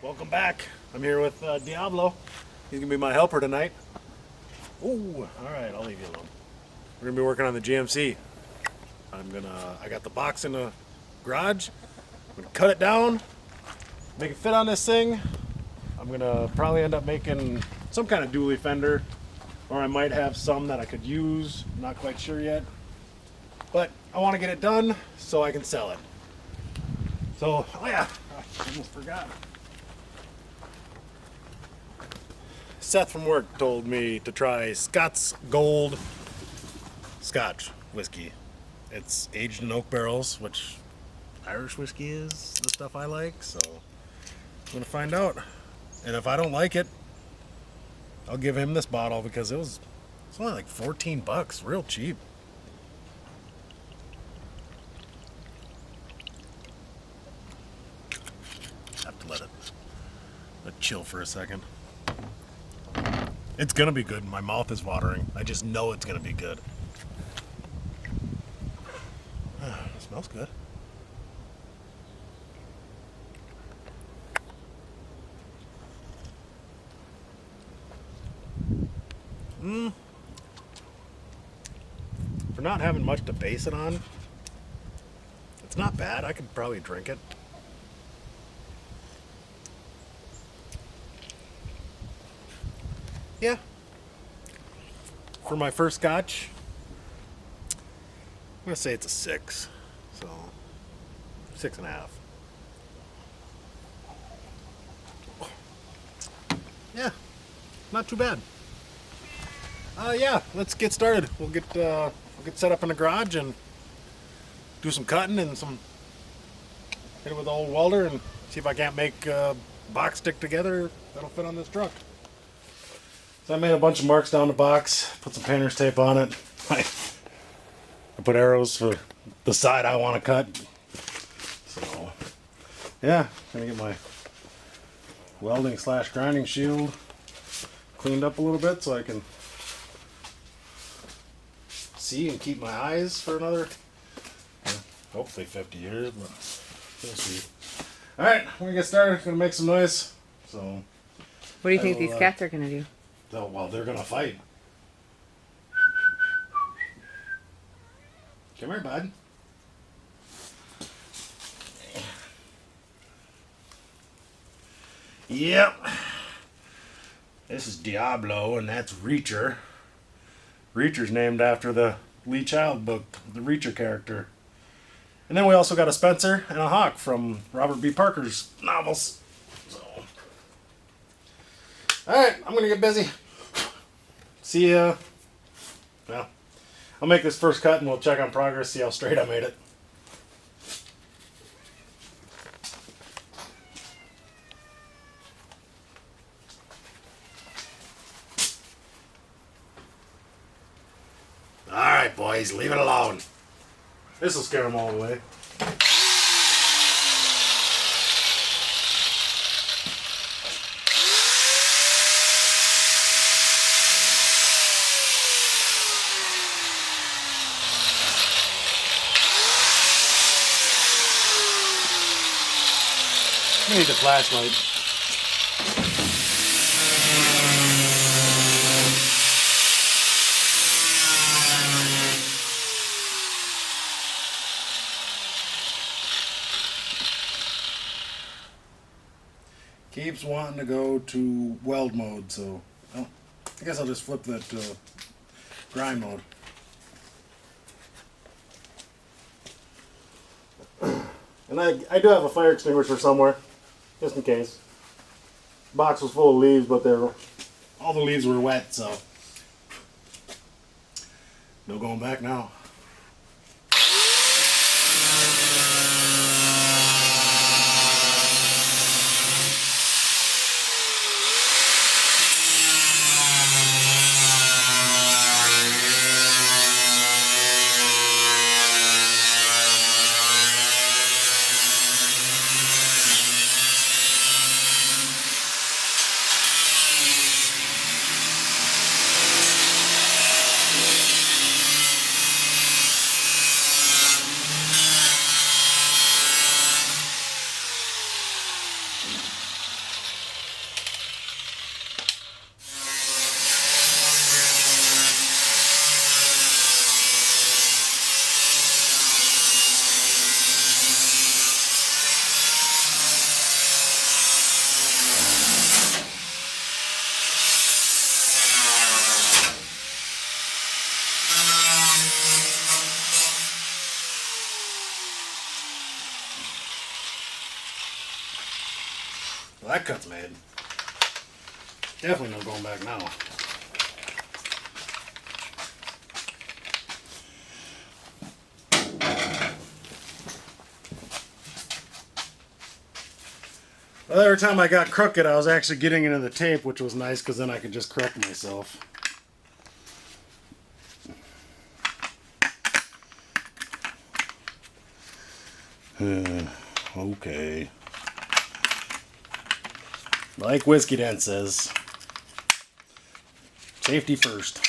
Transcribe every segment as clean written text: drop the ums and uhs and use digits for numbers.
Welcome back. I'm here with Diablo. He's gonna be my helper tonight. Ooh, all right, I'll leave you alone. We're gonna be working on the GMC. I got the box in the garage. I'm gonna cut it down, make it fit on this thing. I'm gonna probably end up making some kind of dually fender, or I might have some that I could use. I'm not quite sure yet, but I want to get it done so I can sell it. So, oh yeah, I almost forgot. Seth from work told me to try Scott's Gold Scotch whiskey. It's aged in oak barrels, which Irish whiskey is the stuff I like, so I'm gonna find out. And if I don't like it, I'll give him this bottle because it's only like 14 bucks, real cheap. Have to let it chill for a second. It's gonna be good. My mouth is watering. I just know it's gonna be good. It smells good. For not having much to base it on, it's not bad. I could probably drink it. Yeah. For my first scotch, I'm gonna say it's a 6. So 6.5. Yeah, not too bad. Yeah, let's get started. We'll get set up in the garage and do some cutting and hit it with the old welder and see if I can't make a box stick together that'll fit on this truck. So I made a bunch of marks down the box, put some painter's tape on it. I put arrows for the side I want to cut. So yeah, gonna get my welding / grinding shield cleaned up a little bit so I can see and keep my eyes for another, hopefully 50 years, but we'll see. Alright, we're gonna get started. Gonna make some noise. So what do you think these cats are gonna do? Well, they're gonna fight. Come here, bud. Yep. This is Diablo, and that's Reacher. Reacher's named after the Lee Child book, the Reacher character. And then we also got a Spencer and a Hawk from Robert B. Parker's novels. So, alright, I'm gonna get busy. See ya. Well, I'll make this first cut and we'll check on progress, see how straight I made it. Alright, boys, leave it alone. This will scare them all away. I need the flashlight. Keeps wanting to go to weld mode, so I guess I'll just flip that to grind mode. And I do have a fire extinguisher somewhere, just in case. Box was full of leaves, but all the leaves were wet, so no going back now. Well, that cut's made. Definitely no going back now. Well, every time I got crooked, I was actually getting into the tape, which was nice because then I could just correct myself. Okay. Like Whiskey Dent says, safety first.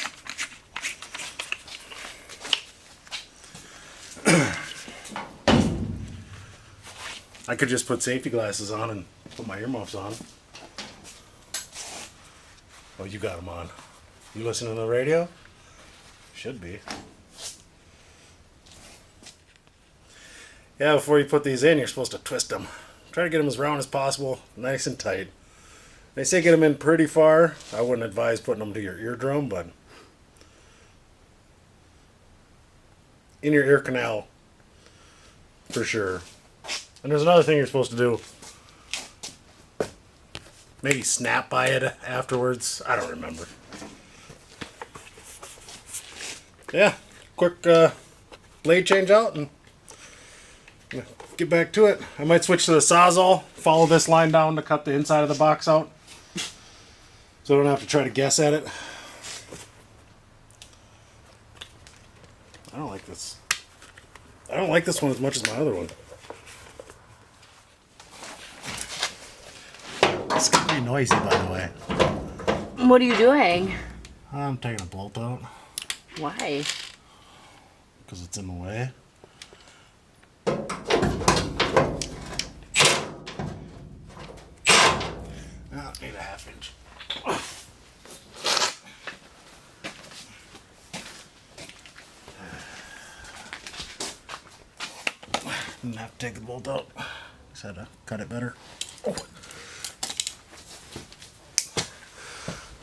I could just put safety glasses on and put my earmuffs on. Oh, you got them on. You listening to the radio? Should be. Yeah, before you put these in, you're supposed to twist them. Try to get them as round as possible, nice and tight. They say get them in pretty far. I wouldn't advise putting them to your eardrum, but in your ear canal, for sure. And there's another thing you're supposed to do. Maybe snap by it afterwards. I don't remember. Yeah, quick blade change out and get back to it. I might switch to the Sawzall. Follow this line down to cut the inside of the box out, so I don't have to try to guess at it. I don't like this. I don't like this one as much as my other one. It's gonna be noisy, by the way. What are you doing? I'm taking a bolt out Why? because it's in the way. I need a 1/2 inch. Didn't have to take the bolt out. Just had to cut it better.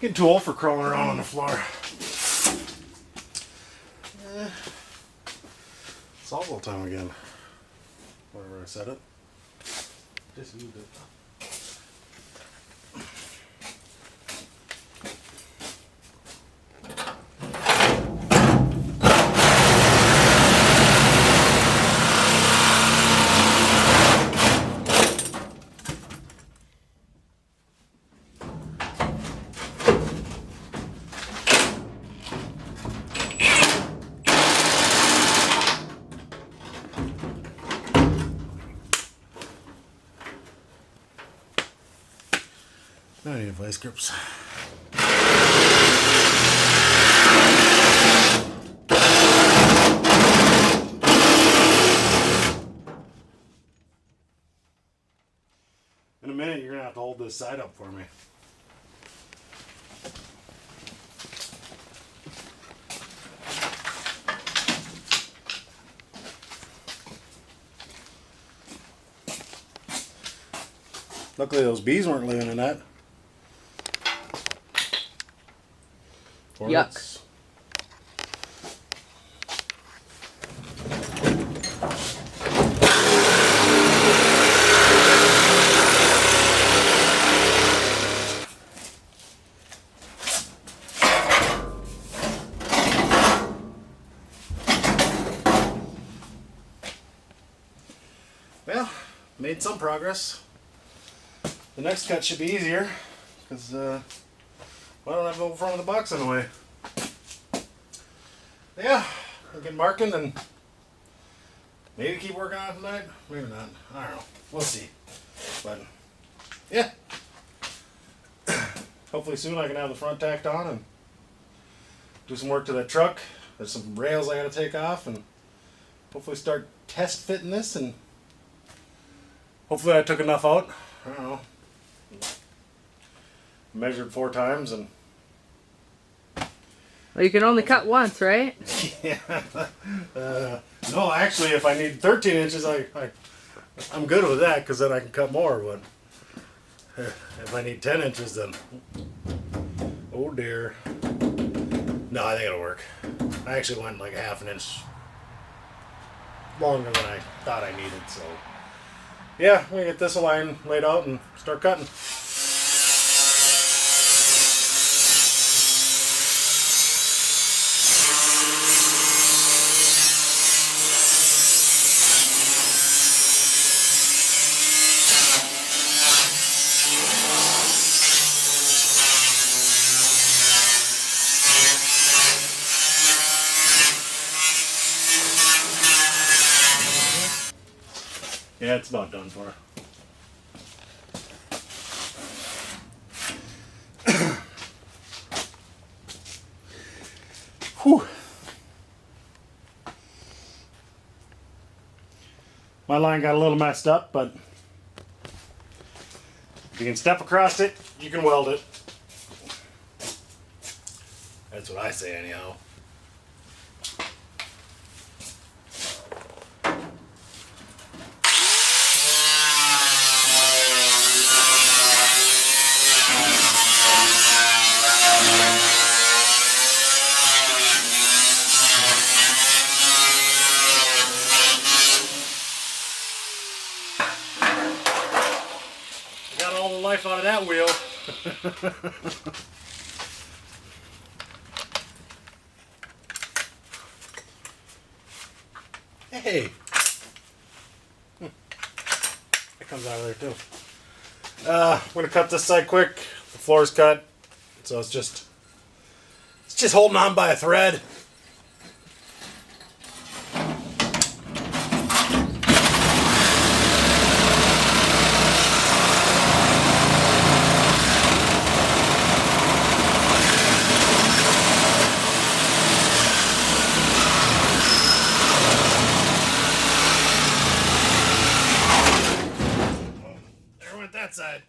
Getting too old for crawling around on the floor. It's all time again. Wherever I set it. Just moved it. I need vice grips. In a minute, you're gonna have to hold this side up for me. Luckily, those bees weren't living in that. Yuck. Well, made some progress. The next cut should be easier because I don't have the whole front of the box in the way. Yeah, I'll get marking and maybe keep working on it tonight. Maybe not. I don't know. We'll see. But yeah, hopefully soon I can have the front tacked on and do some work to that truck. There's some rails I got to take off and hopefully start test fitting this, and hopefully I took enough out. I don't know. Measured 4 times and Well, you can only cut once, right? yeah. No, actually, if I need 13 inches, I'm good with that because then I can cut more. But if I need 10 inches, then oh dear. No, I think it'll work. I actually went like 1/2 inch longer than I thought I needed, so yeah, we get this line laid out and start cutting. Yeah, it's about done for. Whew. My line got a little messed up, but if you can step across it, you can weld it. That's what I say anyhow. Got all the life out of that wheel. Hey. It comes out of there too. I'm gonna cut this side quick. The floor's cut, so it's just holding on by a thread. That side.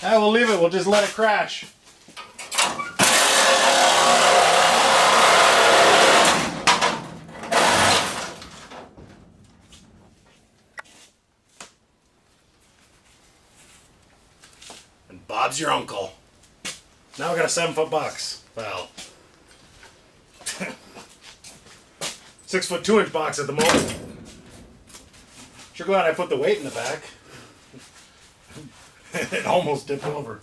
I will leave it. We'll just let it crash. And Bob's your uncle. Now we got a 7-foot box. Well, 6 foot 2 inch box at the moment. Sure glad I put the weight in the back. It almost tipped over.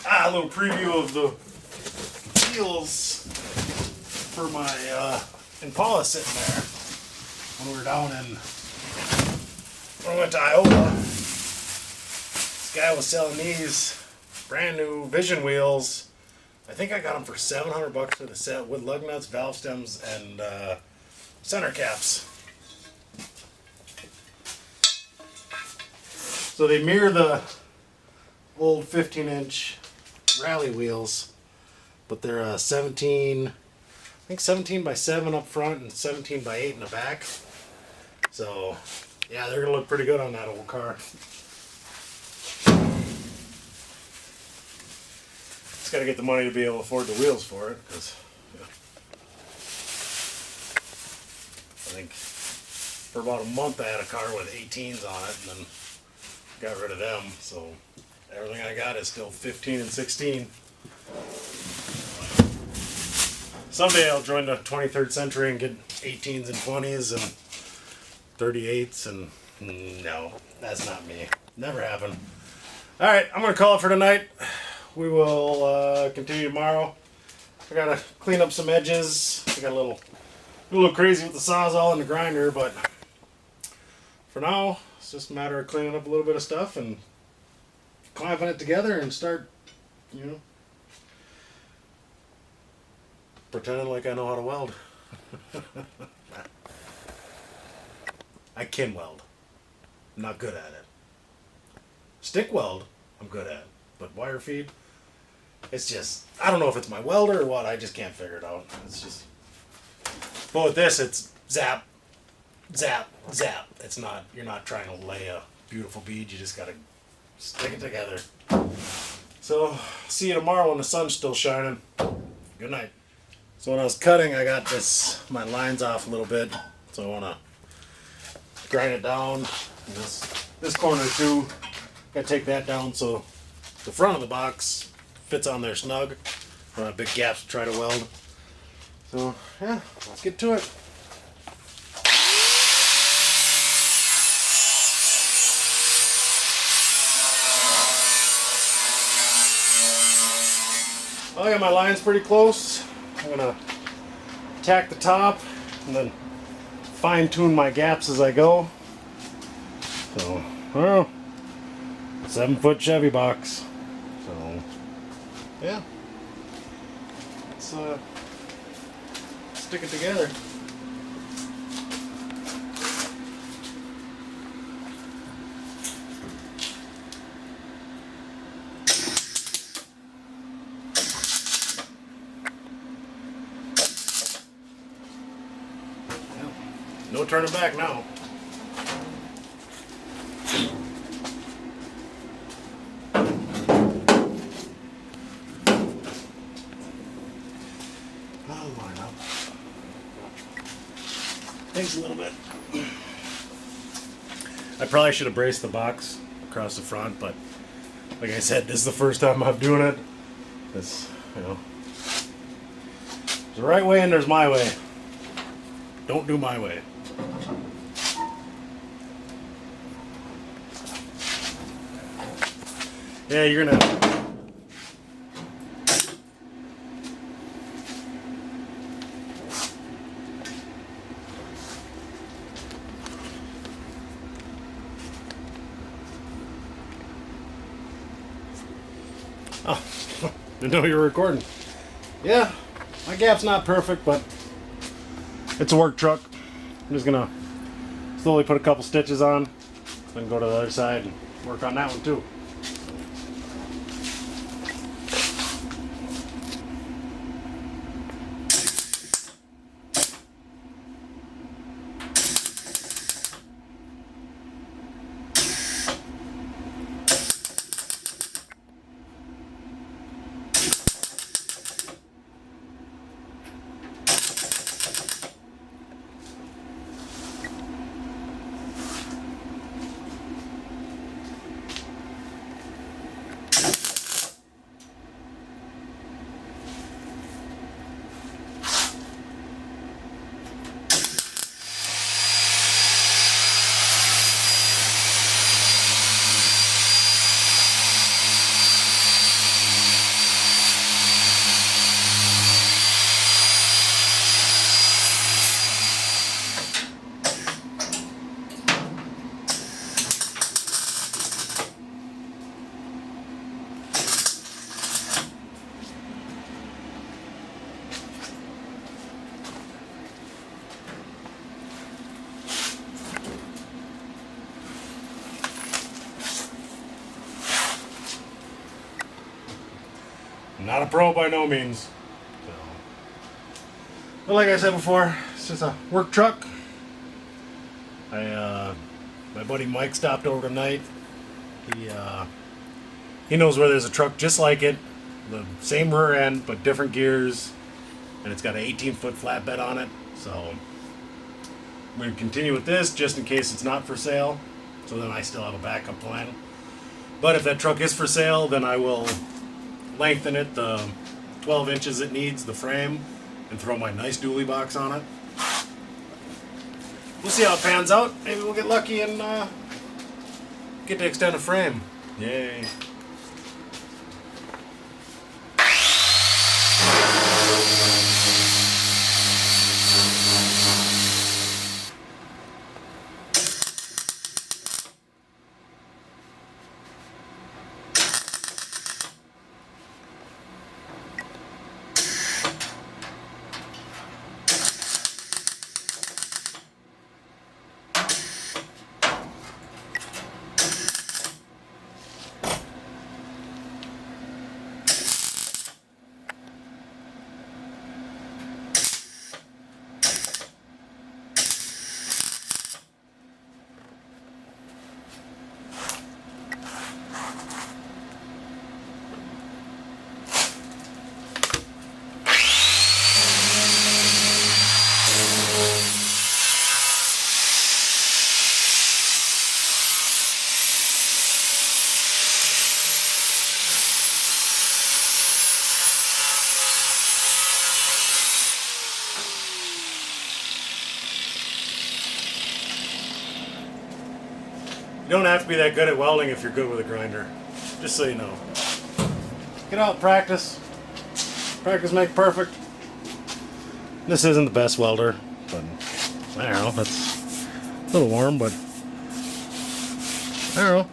A little preview of the wheels for my Impala sitting there. When we were down when we went to Iowa, this guy was selling these brand new Vision wheels. I think I got them for $700 for the set with lug nuts, valve stems, and center caps. So they mirror the old 15-inch rally wheels, but they're 17 by 7 up front and 17 by 8 in the back. So yeah, they're gonna look pretty good on that old car. Just gotta get the money to be able to afford the wheels for it, because I think for about a month I had a car with 18s on it, and then got rid of them, so everything I got is still 15 and 16. Someday I'll join the 23rd century and get 18s and 20s and 38s, and no, that's not me. Never happened. Alright, I'm going to call it for tonight. We will continue tomorrow. I got to clean up some edges. I got a little crazy with the Sawzall and the grinder, but for now, it's just a matter of cleaning up a little bit of stuff and clamping it together and start, pretending like I know how to weld. I can weld. I'm not good at it. Stick weld, I'm good at. But wire feed, it's just, I don't know if it's my welder or what, I just can't figure it out. It's just, but with this, it's zap, zap, zap. It's not, you're not trying to lay a beautiful bead, you just gotta stick it together. So, see you tomorrow when the sun's still shining. Good night. So when I was cutting, I got my lines off a little bit, so I wanna grind it down. And this corner too, gotta take that down so the front of the box fits on there snug. I don't have big gaps to try to weld. So yeah, let's get to it. I got my lines pretty close. I'm gonna tack the top and then fine tune my gaps as I go. So, well, 7-foot Chevy box. So, yeah. Let's stick it together. No turning back now. I'll line up. Takes a little bit. I probably should have braced the box across the front, but like I said, this is the first time I'm doing it. This, you know, there's the right way and there's my way. Don't do my way. Yeah, you're gonna. Oh, didn't know you were recording. Yeah, my gap's not perfect, but it's a work truck. I'm just gonna slowly put a couple stitches on, then go to the other side and work on that one too. I'm not a pro by no means. So. But like I said before, it's just a work truck. My buddy Mike stopped over tonight. He knows where there's a truck just like it, the same rear end but different gears, and it's got an 18-foot flatbed on it. So I'm going to continue with this just in case it's not for sale. So then I still have a backup plan. But if that truck is for sale, then I will lengthen it the 12 inches it needs, the frame, and throw my nice dually box on it. We'll see how it pans out. Maybe we'll get lucky and get to extend a frame. Yay. You don't have to be that good at welding if you're good with a grinder. Just so you know. Get out and practice. Practice make perfect. This isn't the best welder, but I don't know. That's a little warm, but I don't know.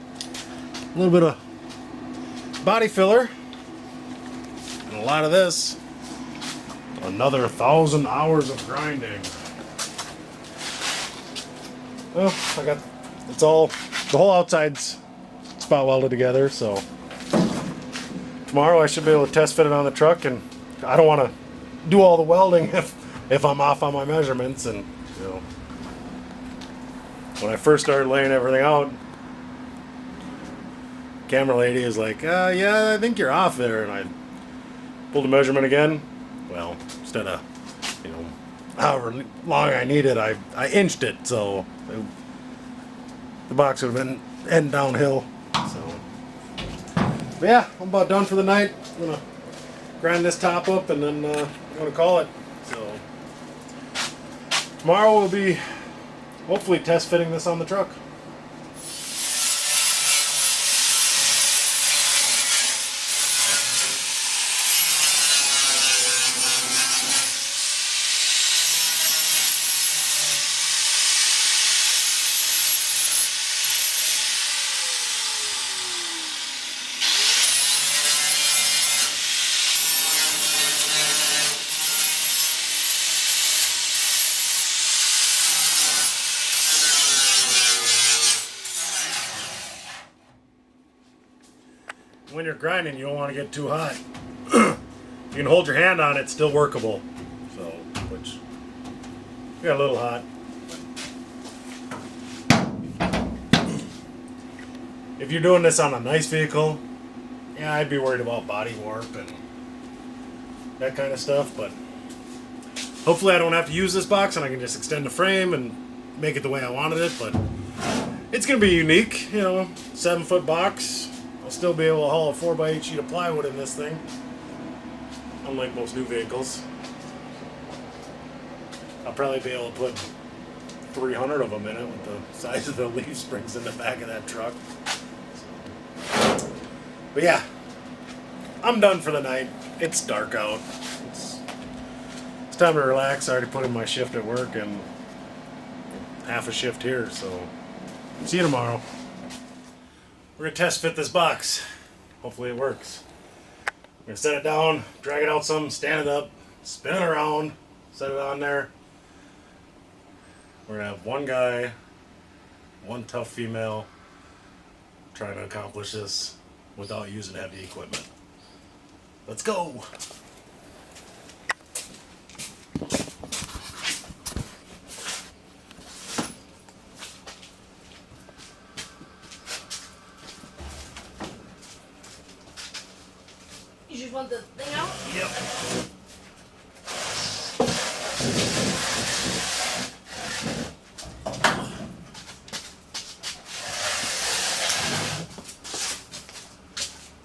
A little bit of body filler and a lot of this. Another 1,000 hours of grinding. Well, it's all, the whole outside's spot welded together, so tomorrow I should be able to test fit it on the truck, and I don't want to do all the welding if I'm off on my measurements. And you know, when I first started laying everything out, camera lady is like, yeah, I think you're off there, and I pulled the measurement again. Well, instead of, you know, however long I needed, I inched it, so the box would have been heading downhill. So, but yeah, I'm about done for the night. I'm gonna grind this top up, and then I'm gonna call it. So tomorrow we'll be hopefully test fitting this on the truck. When you're grinding, you don't want to get too hot. You can hold your hand on it, it's still workable. So, which got a little hot. If you're doing this on a nice vehicle, yeah, I'd be worried about body warp and that kind of stuff. But hopefully, I don't have to use this box, and I can just extend the frame and make it the way I wanted it. But it's gonna be unique, you know, 7-foot box. I'll still be able to haul a 4x8 sheet of plywood in this thing, unlike most new vehicles. I'll probably be able to put 300 of them in it with the size of the leaf springs in the back of that truck. So. But yeah, I'm done for the night. It's dark out. It's time to relax. I already put in my shift at work and half a shift here, so see you tomorrow. We're going to test fit this box. Hopefully it works. I'm going to set it down, drag it out some, stand it up, spin it around, set it on there. We're going to have one guy, one tough female, trying to accomplish this without using heavy equipment. Let's go! You just want the thing out? Yep.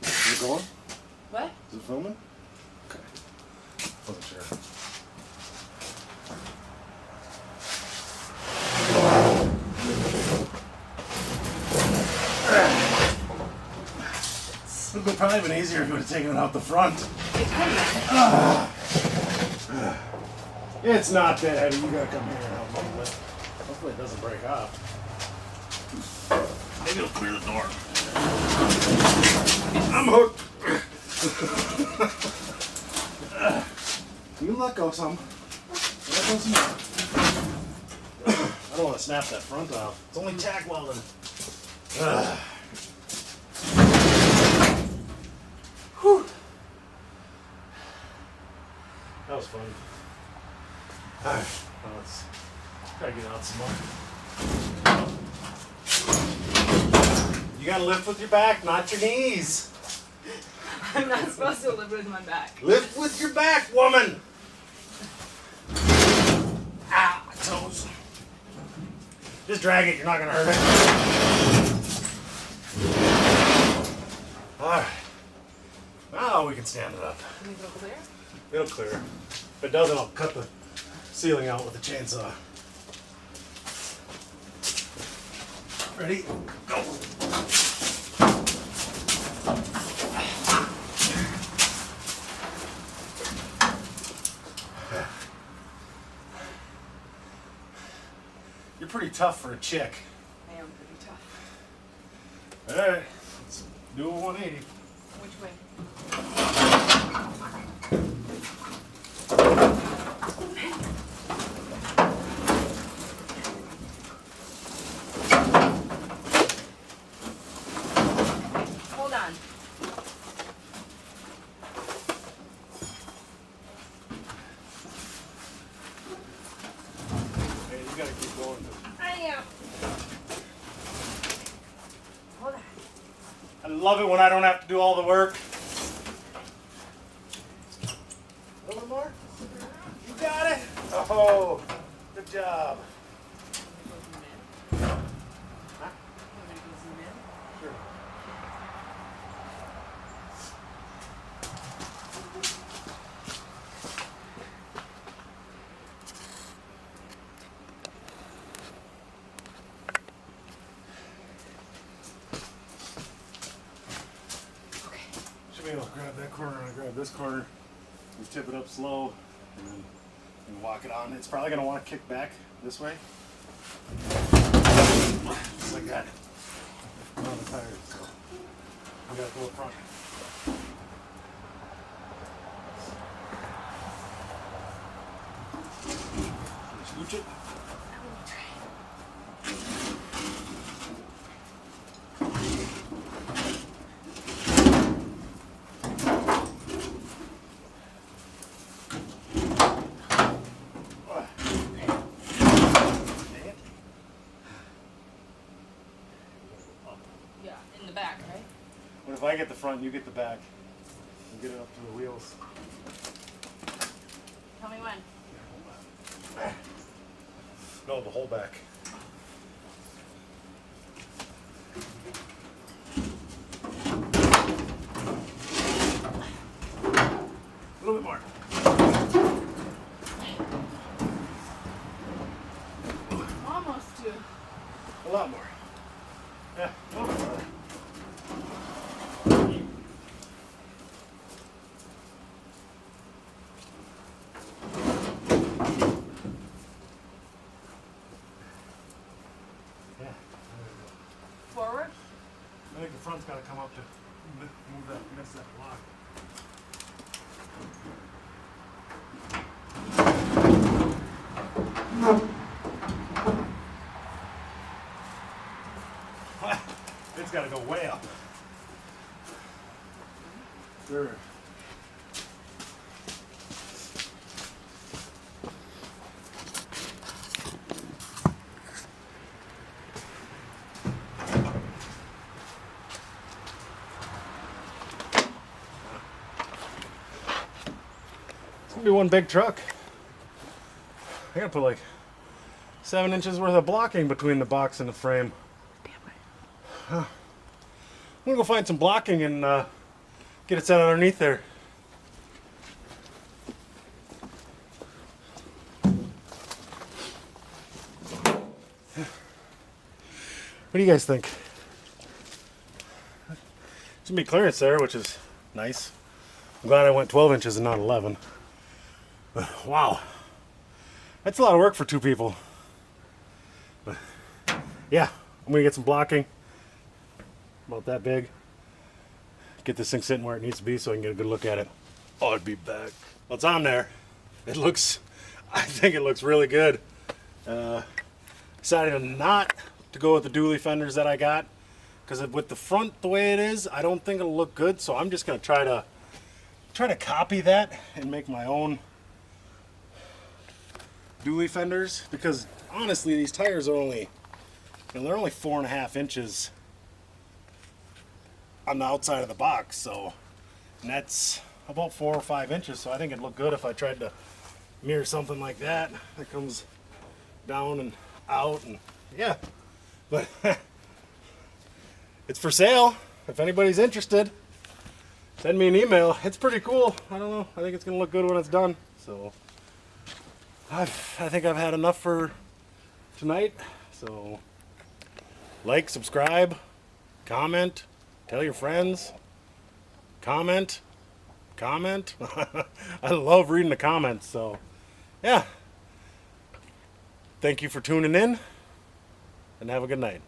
Is it going? What? Is it filming? Okay. Wasn't sure. It would have probably been easier if you would have taken it out the front. It couldn't. It's not that heavy. You gotta come here and help move it. Hopefully it doesn't break off. Maybe it'll clear the door. I'm hooked. You let go some. Let go some more. I don't want to snap that front off. It's only tack welding. Whew. That was fun. Alright, well, let's try to get out some more. You gotta lift with your back, not your knees. I'm not supposed to live with my back. Lift with your back, woman! Ah, my toes. Just drag it, you're not gonna hurt it. Alright. Now we can stand it up. You think it'll clear? It'll clear. If it doesn't, I'll cut the ceiling out with a chainsaw. Ready? Go! You're pretty tough for a chick. I am pretty tough. All right, let's do a 180. Which way? Hold on. Hey, you gotta keep going. I am. Hold on. I love it when I don't have to do all the work. A little more? You got it? Oh, good job. Huh? Sure. Should be able to grab that corner and I grab this corner. You tip it up slow and then you walk it on. It's probably gonna want to kick back this way. Just like that. On the tires. So we gotta go up front. Scooch it. Yeah, in the back, right? What if I get the front and you get the back? And get it up to the wheels. Tell me when. No, the whole back. A little bit more. Almost to. A lot more. Yeah, a little bit more. Yeah. Forward? I think the front's got to come up to move that, miss that block. It's got to go way up. Sure. It's gonna be one big truck. I gotta put like 7 inches worth of blocking between the box and the frame. I'm gonna go find some blocking and get it set underneath there. What do you guys think? There's gonna be clearance there, which is nice. I'm glad I went 12 inches and not 11. But, wow, that's a lot of work for 2 people. But yeah, I'm gonna get some blocking. About that big. Get this thing sitting where it needs to be so I can get a good look at it. Oh, it'd be back. Well, it's on there. It looks, I think it looks really good. Decided not to go with the dually fenders that I got because with the front the way it is, I don't think it'll look good. So I'm just gonna try to copy that and make my own dually fenders because honestly, these tires are only, they're only 4.5 inches on the outside of the box, so, and that's about 4 or 5 inches, so I think it'd look good if I tried to mirror something like that that comes down and out, and yeah, but it's for sale. If anybody's interested, send me an email. It's pretty cool. I don't know, I think it's gonna look good when it's done. So I think I've had enough for tonight. So like, subscribe, comment, tell your friends, comment. I love reading the comments. So yeah, thank you for tuning in. and have a good night.